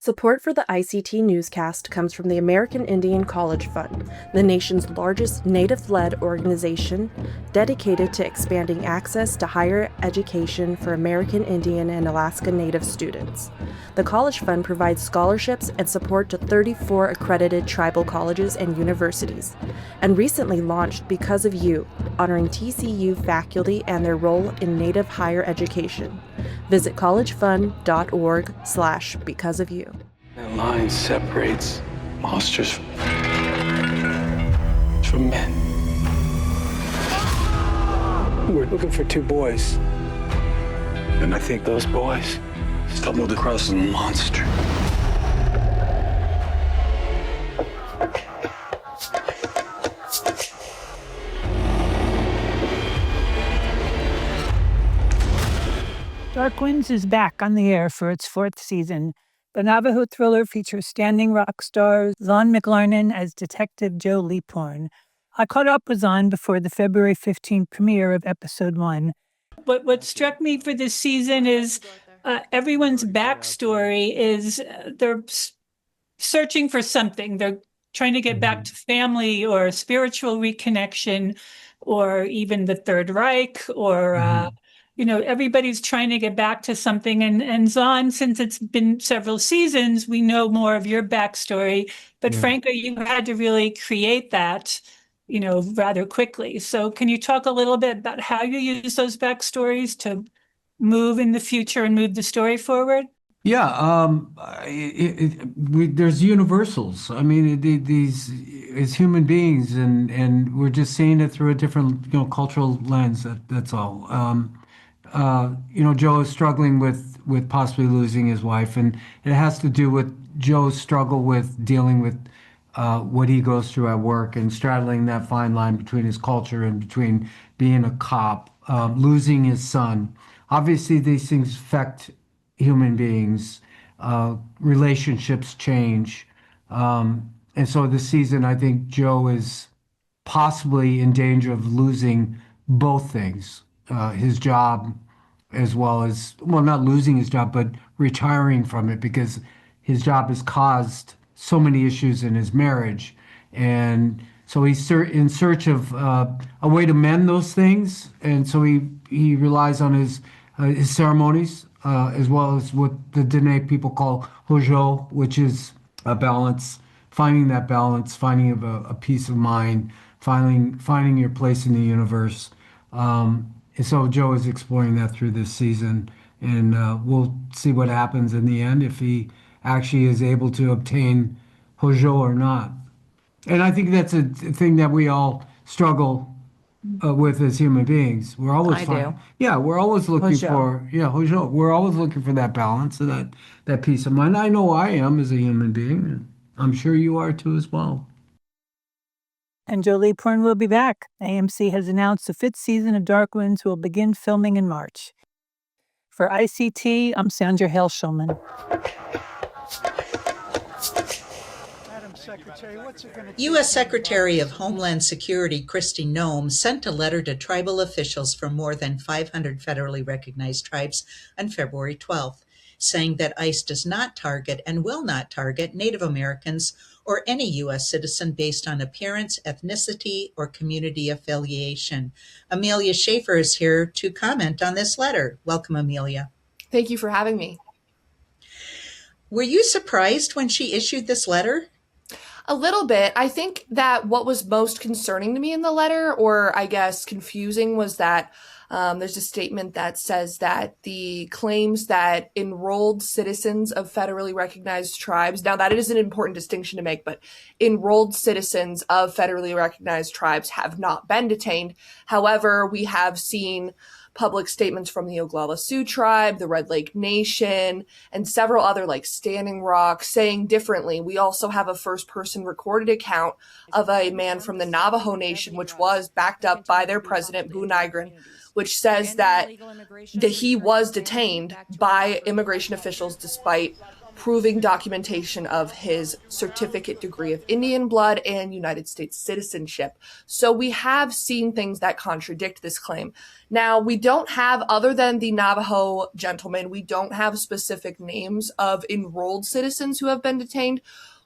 Support for the ICT Newscast comes from the American Indian College Fund, the nation's largest Native-led organization dedicated to expanding access to higher education for American Indian and Alaska Native students. The College Fund provides scholarships and support to 34 accredited tribal colleges and universities, and recently launched Because of You, honoring TCU faculty and their role in Native higher education. Visit collegefund.org/becauseofyou. That line separates monsters from men. We're looking for two boys. And I think those boys stumbled across a monster. Dark Winds is back on the air for its 4th season. The Navajo thriller features standing rock stars Zahn McClarnon as Detective Joe Leaphorn. I caught up with Zahn before the February 15th premiere of episode 1. What struck me for this season is everyone's backstory is they're searching for something. They're trying to get back to family or spiritual reconnection or even the Third Reich or... everybody's trying to get back to something. And Zahn, since it's been several seasons, we know more of your backstory. But frankly, you had to really create that, rather quickly. So can you talk a little bit about how you use those backstories to move in the future and move the story forward? Yeah, there's universals. I mean, these as human beings, and we're just seeing it through a different, cultural lens. That's all. Joe is struggling with possibly losing his wife, and it has to do with Joe's struggle with dealing with what he goes through at work and straddling that fine line between his culture and between being a cop, losing his son. Obviously, these things affect human beings. Relationships change. And so this season, I think Joe is possibly in danger of losing both things. His job, as well as, not losing his job, but retiring from it, because his job has caused so many issues in his marriage. And so he's in search of a way to mend those things. And so he relies on his ceremonies, as well as what the Dene people call hojo, which is a balance, finding that balance, finding a peace of mind, finding your place in the universe. And so Joe is exploring that through this season, and we'll see what happens in the end, if he actually is able to obtain hojo or not. And I think that's a thing that we all struggle with as human beings. We're always we're always looking for hojo. We're always looking for that balance and that peace of mind. I know I am as a human being, and I'm sure you are too as well. And Joe Leaphorn will be back. AMC has announced the 5th season of Dark Winds will begin filming in March. For ICT, I'm Sandra Hale-Schulman. U.S. Secretary of Homeland Security Kristi Noem sent a letter to tribal officials from more than 500 federally recognized tribes on February 12th, saying that ICE does not target and will not target Native Americans or any U.S. citizen based on appearance, ethnicity, or community affiliation. Amelia Schaefer is here to comment on this letter. Welcome, Amelia. Thank you for having me. Were you surprised when she issued this letter? A little bit. I think that what was most concerning to me in the letter, or I guess confusing, was that there's a statement that says that the claims that enrolled citizens of federally recognized tribes, now that is an important distinction to make, but enrolled citizens of federally recognized tribes have not been detained. However, we have seen public statements from the Oglala Sioux tribe, the Red Lake Nation, and several other like Standing Rock saying differently. We also have a first-person recorded account of a man from the Navajo Nation, which was backed up by their president, Boo Nygren, which says that he was detained by immigration officials despite proving documentation of his certificate degree of Indian blood and United States citizenship. So we have seen things that contradict this claim. Now, we don't have, other than the Navajo gentleman, we don't have specific names of enrolled citizens who have been detained.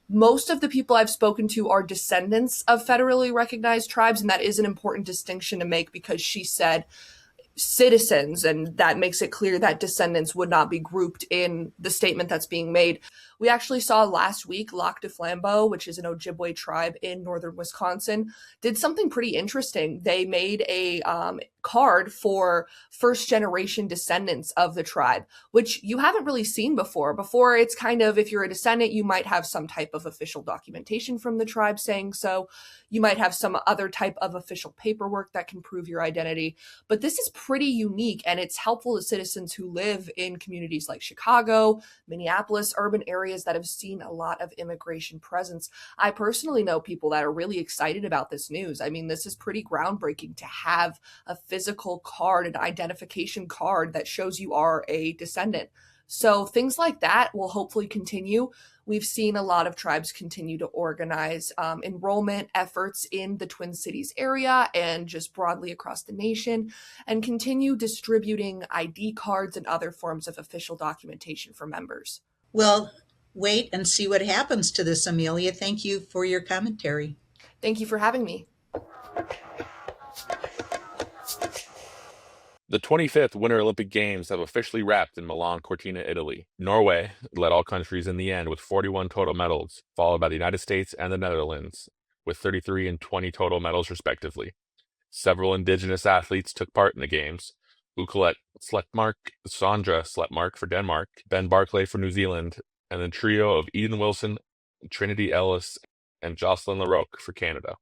Most of the people I've spoken to are descendants of federally recognized tribes, and that is an important distinction to make because she said citizens, and that makes it clear that descendants would not be grouped in the statement that's being made. We actually saw last week Lac du Flambeau, which is an Ojibwe tribe in northern Wisconsin, did something pretty interesting. They made a card for first generation descendants of the tribe, which you haven't really seen before. Before, it's kind of, if you're a descendant, you might have some type of official documentation from the tribe saying so. You might have some other type of official paperwork that can prove your identity. But this is pretty unique, and it's helpful to citizens who live in communities like Chicago, Minneapolis, urban areas that have seen a lot of immigration presence. I personally know people that are really excited about this news. I mean, this is pretty groundbreaking to have a physical card, an identification card that shows you are a descendant. So things like that will hopefully continue. We've seen a lot of tribes continue to organize enrollment efforts in the Twin Cities area and just broadly across the nation, and continue distributing ID cards and other forms of official documentation for members. Well, wait and see what happens to this, Amelia. Thank you for your commentary. Thank you for having me. The 25th Winter Olympic Games have officially wrapped in Milan Cortina, Italy. Norway led all countries in the end with 41 total medals, followed by the United States and the Netherlands, with 33 and 20 total medals respectively. Several Indigenous athletes took part in the Games. Ukalet Sletmark, Sandra Sletmark for Denmark, Ben Barclay for New Zealand, and the trio of Eden Wilson, Trinity Ellis, and Jocelyn LaRocque for Canada.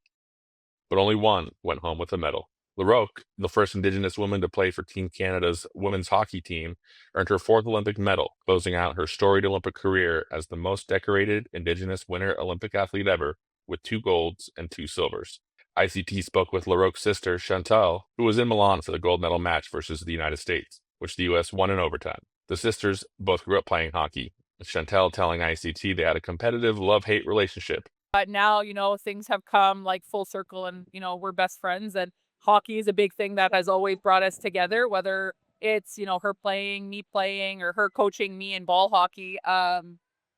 But only one went home with a medal. LaRocque, the first Indigenous woman to play for Team Canada's women's hockey team, earned her fourth Olympic medal, closing out her storied Olympic career as the most decorated Indigenous Winter Olympic athlete ever, with 2 golds and 2 silvers. ICT spoke with LaRocque's sister, Chantal, who was in Milan for the gold medal match versus the United States, which the U.S. won in overtime. The sisters both grew up playing hockey, with Chantal telling ICT they had a competitive love-hate relationship. But now, things have come like full circle and, we're best friends, and hockey is a big thing that has always brought us together, whether it's, her playing, me playing, or her coaching me in ball hockey.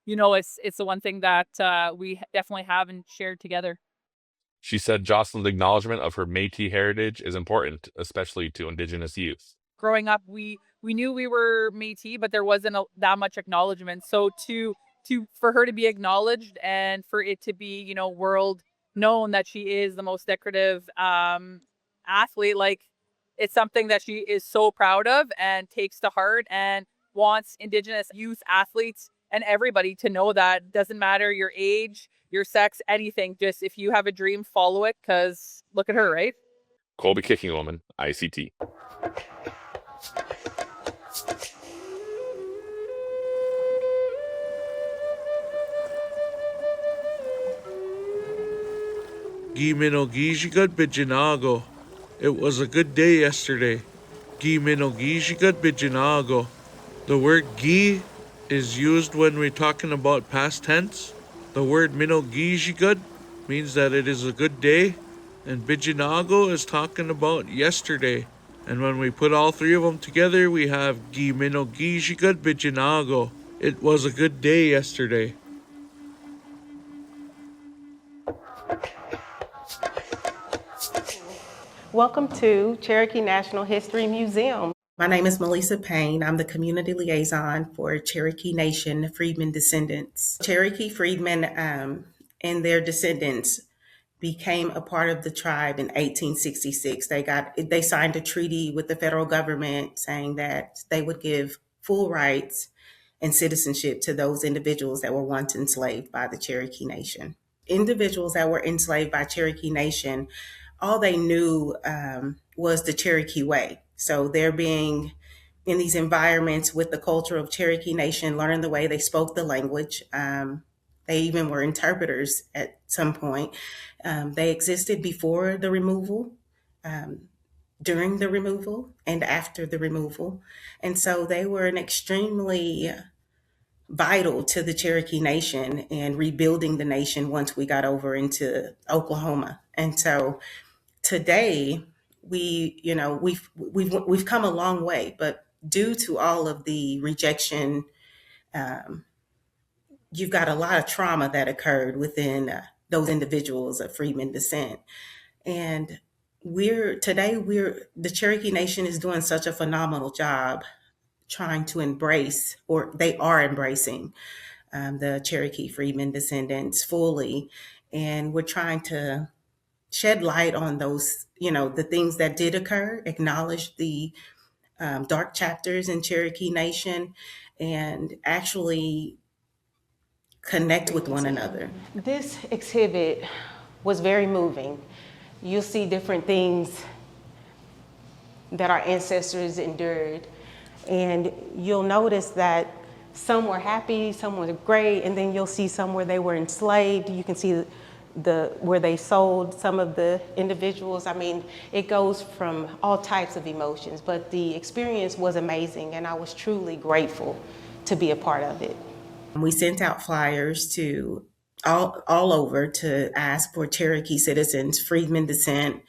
It's the one thing that we definitely have and shared together. She said Jocelyn's acknowledgement of her Métis heritage is important, especially to Indigenous youth. Growing up, we knew we were Métis, but there wasn't that much acknowledgement. So for her to be acknowledged and for it to be, world known that she is the most decorative athlete, it's something that she is so proud of and takes to heart, and wants Indigenous youth athletes and everybody to know that doesn't matter your age, your sex, anything. Just if you have a dream, follow it, because look at her, right? Colby Kicking Woman, ICT. Giminogijigat Bijinago. It was a good day yesterday. Giminogijigat Bijinago. The word gi is used when we're talking about past tense. The word minogijigat means that it is a good day, and Bijinago is talking about yesterday. And when we put all 3 of them together, we have Giminogijigat Bijinago. It was a good day yesterday. Welcome to Cherokee National History Museum. My name is Melissa Payne. I'm the community liaison for Cherokee Nation Freedmen descendants. Cherokee Freedmen and their descendants became a part of the tribe in 1866. They signed a treaty with the federal government saying that they would give full rights and citizenship to those individuals that were once enslaved by the Cherokee Nation. Individuals that were enslaved by Cherokee Nation, all they knew was the Cherokee way. So they're being in these environments with the culture of Cherokee Nation, learning the way they spoke the language. They even were interpreters at some point. They existed before the removal, during the removal, and after the removal. And so they were an extremely vital to the Cherokee Nation and rebuilding the nation once we got over into Oklahoma. And so today we've come a long way, but due to all of the rejection, you've got a lot of trauma that occurred within those individuals of Freedmen descent. And the Cherokee Nation is doing such a phenomenal job trying to embrace, or they are embracing, the Cherokee Freedmen descendants fully. And we're trying to shed light on those, the things that did occur, acknowledge the dark chapters in Cherokee Nation, and actually connect with one another. This exhibit was very moving. You'll see different things that our ancestors endured. And you'll notice that some were happy, some were great, and then you'll see some where they were enslaved. You can see where they sold some of the individuals. I mean, it goes from all types of emotions, but the experience was amazing, and I was truly grateful to be a part of it. We sent out flyers to all over to ask for Cherokee citizens, Freedmen descent,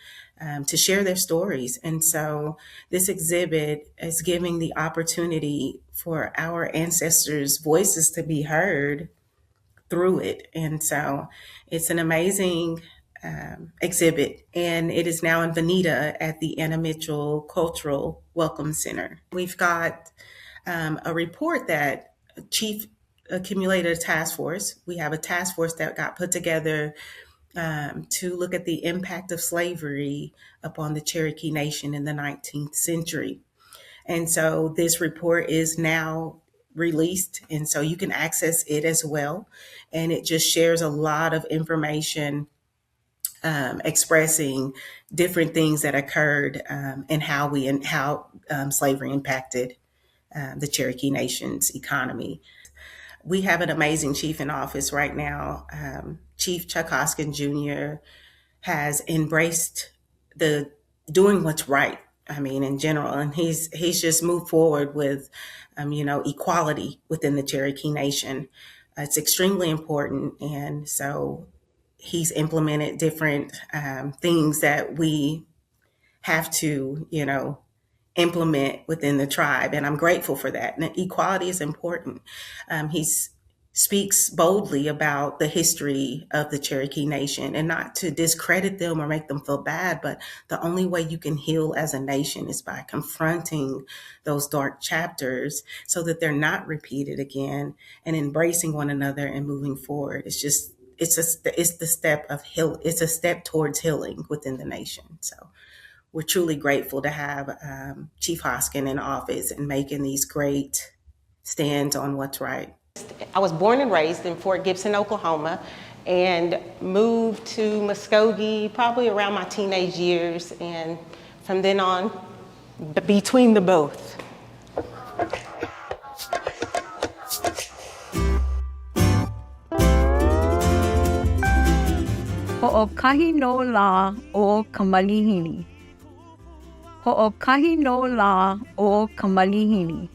to share their stories. And so this exhibit is giving the opportunity for our ancestors' voices to be heard through it. And so it's an amazing exhibit, and it is now in Veneta at the Anna Mitchell Cultural Welcome Center. We've got a report that Chief accumulated a task force. We have a task force that got put together to look at the impact of slavery upon the Cherokee Nation in the 19th century. And so this report is now released, and so you can access it as well. And it just shares a lot of information expressing different things that occurred and how slavery impacted the Cherokee Nation's economy. We have an amazing chief in office right now. Chief Chuck Hoskin Jr. has embraced the doing what's right. I mean, in general, and he's just moved forward with, equality within the Cherokee Nation. It's extremely important, and so he's implemented different things that we have to, implement within the tribe, and I'm grateful for that. And equality is important. He speaks boldly about the history of the Cherokee Nation, and not to discredit them or make them feel bad, but the only way you can heal as a nation is by confronting those dark chapters so that they're not repeated again, and embracing one another and moving forward. It's a step towards healing within the nation. So we're truly grateful to have Chief Hoskin in office and making these great stands on what's right. I was born and raised in Fort Gibson, Oklahoma, and moved to Muskogee probably around my teenage years, and from then on, between the both. Ho'okahi no la o Kamalihini. Ho'okahi no la o Kamalihini.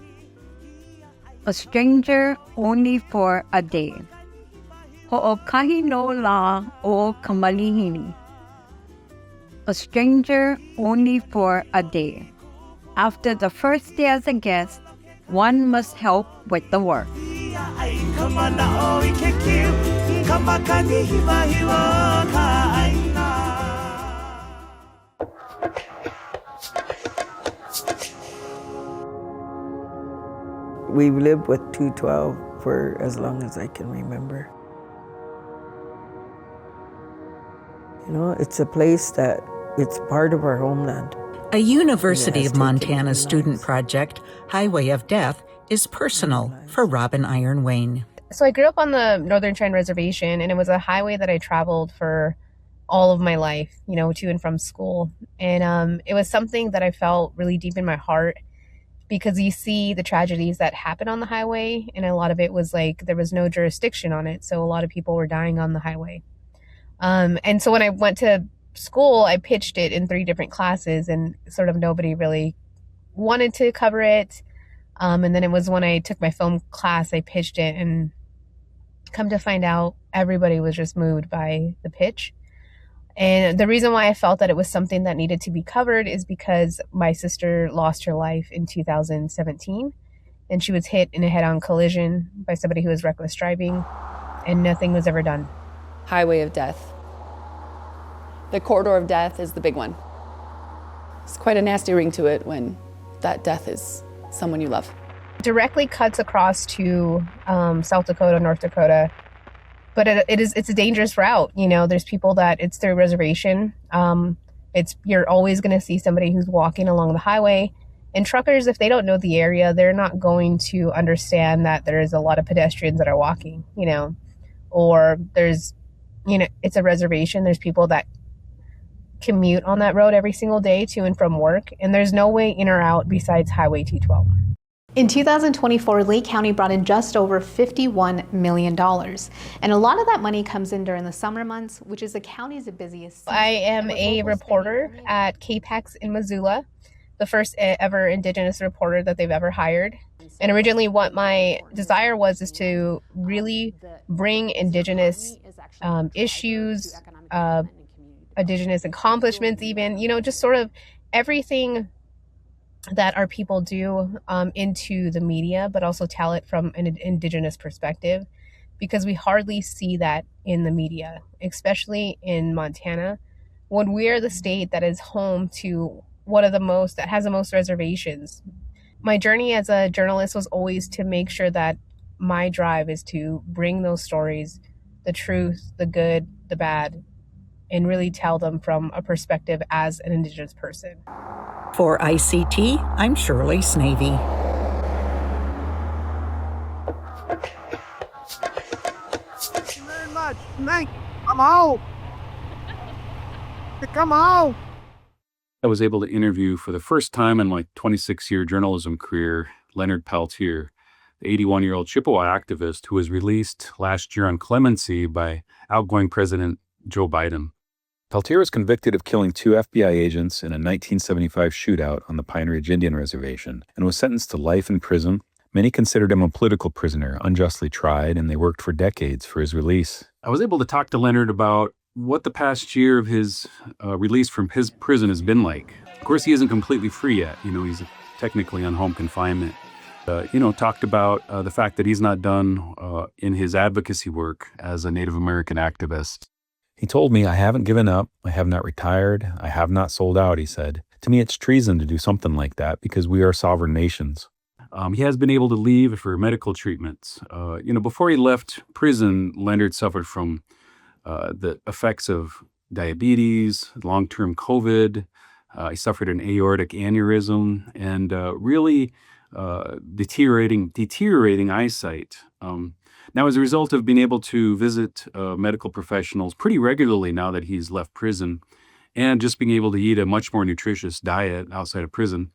A stranger only for a day. Ho'okahi no la o Kamalihini. A stranger only for a day. After the first day as a guest, one must help with the work. We've lived with 212 for as long as I can remember. It's a place that it's part of our homeland. A University of Montana student project, Highway of Death, is personal for Robin Iron Wayne. So I grew up on the Northern Cheyenne Reservation, and it was a highway that I traveled for all of my life, to and from school. And it was something that I felt really deep in my heart, because you see the tragedies that happen on the highway, and a lot of it was like there was no jurisdiction on it, so a lot of people were dying on the highway. And so when I went to school, I pitched it in 3 different classes, and sort of nobody really wanted to cover it. And then it was when I took my film class, I pitched it, and come to find out everybody was just moved by the pitch. And the reason why I felt that it was something that needed to be covered is because my sister lost her life in 2017, and she was hit in a head-on collision by somebody who was reckless driving, and nothing was ever done. Highway of death. The corridor of death is the big one. It's quite a nasty ring to it when that death is someone you love. Directly cuts across to South Dakota, North Dakota, but it's a dangerous route. You know, there's people that it's their reservation. You're always going to see somebody who's walking along the highway. And truckers, if they don't know the area, they're not going to understand that there is a lot of pedestrians that are walking, you know, or there's, you know, it's a reservation. There's people that commute on that road every single day to and from work, and there's no way in or out besides Highway 212. In 2024, Lee County brought in just over $51 million. And a lot of that money comes in during the summer months, which is the county's busiest season. I am a reporter at KPAX in Missoula, the first ever Indigenous reporter that they've ever hired. And originally what my desire was is to really bring Indigenous issues, Indigenous accomplishments even, you know, just sort of everything that our people do into the media, but also tell it from an Indigenous perspective, because we hardly see that in the media, especially in Montana, when we're the state that is home to that has the most reservations. My journey as a journalist was always to make sure that my drive is to bring those stories, the truth, the good, the bad, and really tell them from a perspective as an Indigenous person. For ICT, I'm Shirley Snavy. Thank you very much. Come on. Come on. I was able to interview for the first time in my 26-year journalism career, Leonard Peltier, the 81-year-old Chippewa activist who was released last year on clemency by outgoing President Joe Biden. Peltier was convicted of killing 2 FBI agents in a 1975 shootout on the Pine Ridge Indian Reservation and was sentenced to life in prison. Many considered him a political prisoner, unjustly tried, and they worked for decades for his release. I was able to talk to Leonard about what the past year of his release from his prison has been like. Of course, he isn't completely free yet. You know, he's technically on home confinement. Talked about the fact that he's not done in his advocacy work as a Native American activist. He told me, "I haven't given up, I have not retired, I have not sold out," he said. "To me, it's treason to do something like that because we are sovereign nations." He has been able to leave for medical treatments. Before he left prison, Leonard suffered from the effects of diabetes, long-term COVID. He suffered an aortic aneurysm and really deteriorating eyesight. Now, as a result of being able to visit medical professionals pretty regularly now that he's left prison and just being able to eat a much more nutritious diet outside of prison,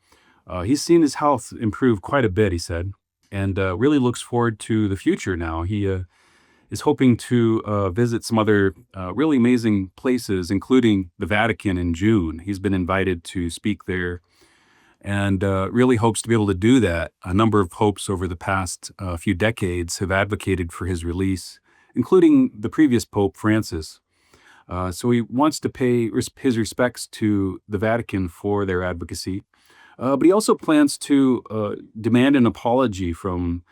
he's seen his health improve quite a bit, he said, and really looks forward to the future now. He is hoping to visit some other really amazing places, including the Vatican in June. He's been invited to speak there and really hopes to be able to do that. A number of popes over the past few decades have advocated for his release, including the previous Pope Francis. So he wants to pay his respects to the Vatican for their advocacy. But he also plans to demand an apology from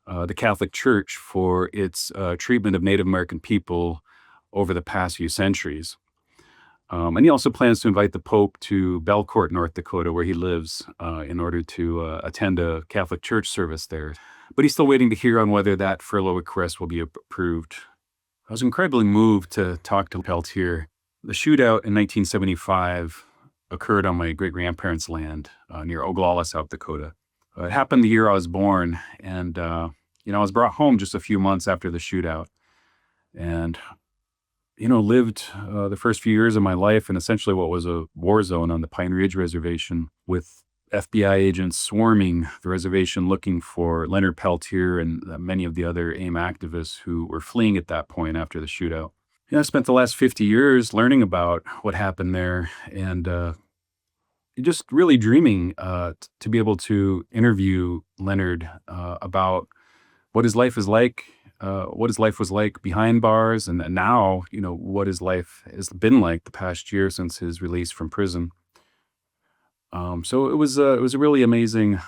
the Catholic Church for its treatment of Native American people over the past few centuries. And he also plans to invite the Pope to Belcourt, North Dakota, where he lives, in order to attend a Catholic Church service there. But he's still waiting to hear on whether that furlough request will be approved. I was incredibly moved to talk to Peltier. The shootout in 1975 occurred on my great-grandparents' land near Oglala, South Dakota. It happened the year I was born, and I was brought home just a few months after the shootout. And lived the first few years of my life in essentially what was a war zone on the Pine Ridge Reservation, with FBI agents swarming the reservation looking for Leonard Peltier and many of the other AIM activists who were fleeing at that point after the shootout. I spent the last 50 years learning about what happened there, and just really dreaming to be able to interview Leonard about what his life is like, what his life was like behind bars, and now, what his life has been like the past year since his release from prison. So it was a really amazing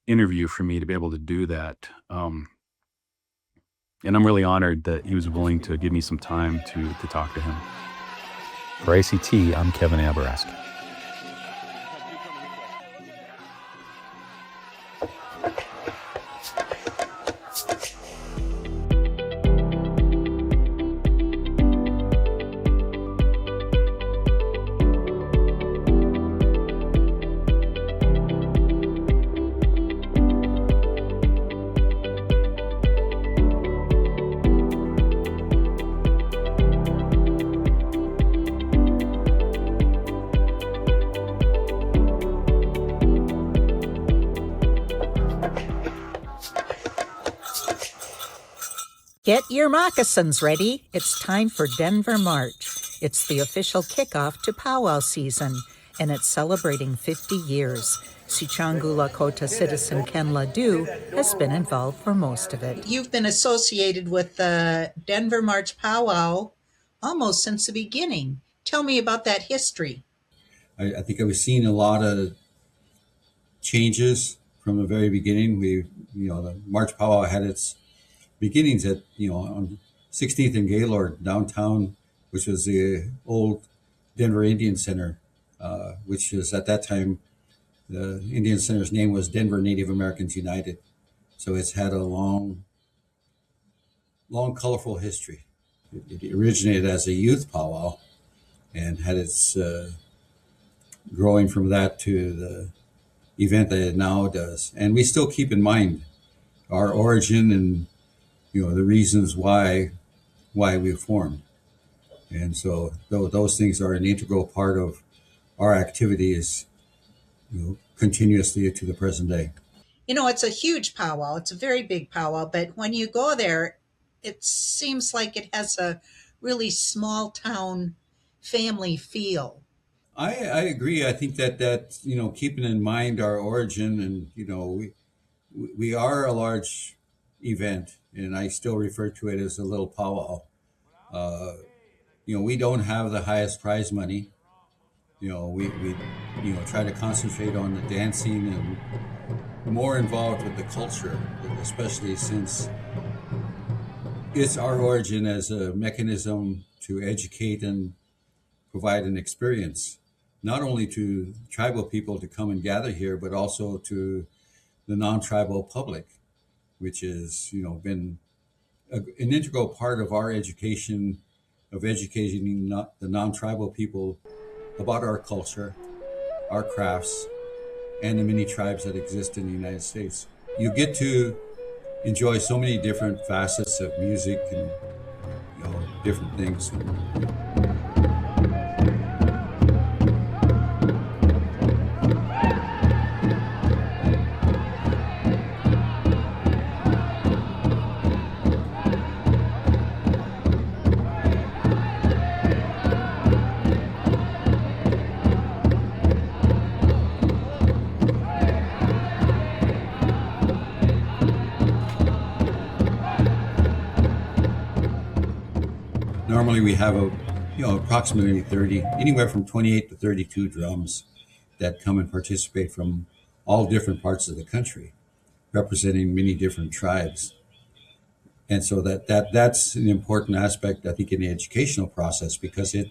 interview for me to be able to do that. And I'm really honored that he was willing to give me some time to talk to him. For ICT, I'm Kevin Abaraska. Get your moccasins ready. It's time for Denver March. It's the official kickoff to Powwow season, and it's celebrating 50 years. Sicangu Lakota citizen Ken Ledoux has been involved for most of it. You've been associated with the Denver March Powwow almost since the beginning. Tell me about that history. I think I was seeing a lot of changes from the very beginning. The March Powwow had its beginnings at, on 16th and Gaylord downtown, which was the old Denver Indian Center, which is at that time, the Indian Center's name was Denver Native Americans United. So it's had a long, colorful history. It originated as a youth powwow and had its growing from that to the event that it now does. And we still keep in mind our origin and the reasons why we formed. And so those things are an integral part of our activities, continuously to the present day. It's a huge powwow. It's a very big powwow, but when you go there, it seems like it has a really small town family feel. I agree. I think that keeping in mind our origin and, we are a large event, and I still refer to it as a little powwow. We don't have the highest prize money. We try to concentrate on the dancing and more involved with the culture, especially since it's our origin as a mechanism to educate and provide an experience, not only to tribal people to come and gather here, but also to the non-tribal public, which has, been an integral part of our education, of educating the non-tribal people about our culture, our crafts, and the many tribes that exist in the United States. You get to enjoy so many different facets of music and different things. Normally we have approximately anywhere from 28 to 32 drums that come and participate from all different parts of the country, representing many different tribes. And so that's an important aspect, I think, in the educational process, because it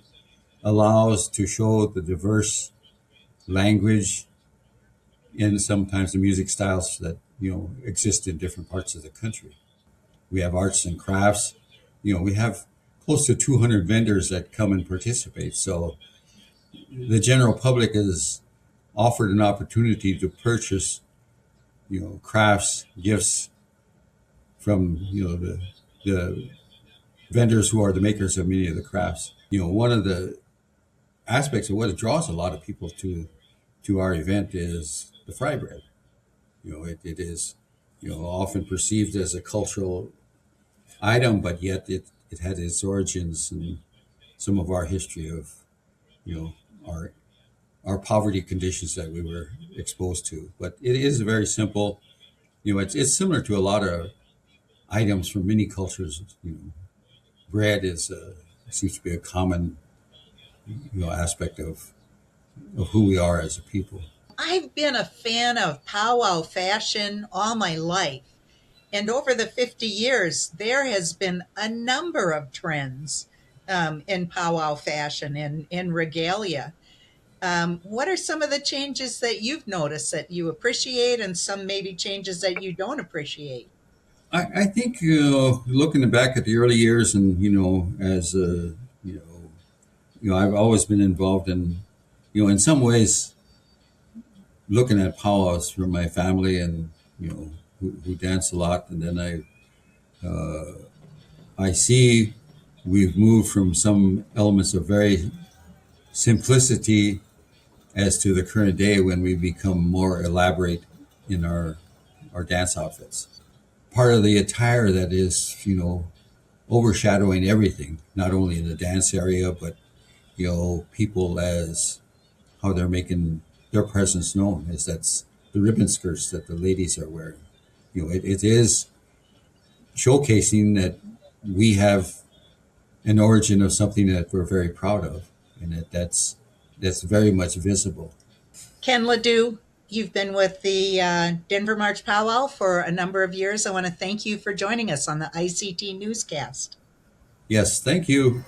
allows to show the diverse language and sometimes the music styles that, exist in different parts of the country. We have arts and crafts. We have close to 200 vendors that come and participate. So the general public is offered an opportunity to purchase, crafts, gifts from, the vendors who are the makers of many of the crafts. One of the aspects of what draws a lot of people to our event is the fry bread. It is, often perceived as a cultural item, but yet it had its origins in some of our history of, our our poverty conditions that we were exposed to. But it is very simple. It's similar to a lot of items from many cultures. Bread seems to be a common aspect of who we are as a people. I've been a fan of powwow fashion all my life. And over the 50 years, there has been a number of trends in powwow fashion and in regalia. What are some of the changes that you've noticed that you appreciate and some maybe changes that you don't appreciate? I think, looking back at the early years and, as, I've always been involved in, in some ways, looking at powwows from my family and, who dance a lot. And then I see we've moved from some elements of very simplicity as to the current day when we become more elaborate in our dance outfits. Part of the attire that is, overshadowing everything, not only in the dance area, but, people as how they're making their presence known that's the ribbon skirts that the ladies are wearing. It is showcasing that we have an origin of something that we're very proud of, and that's very much visible. Ken Ledoux, you've been with the Denver March Powwow for a number of years. I want to thank you for joining us on the ICT Newscast. Yes, thank you.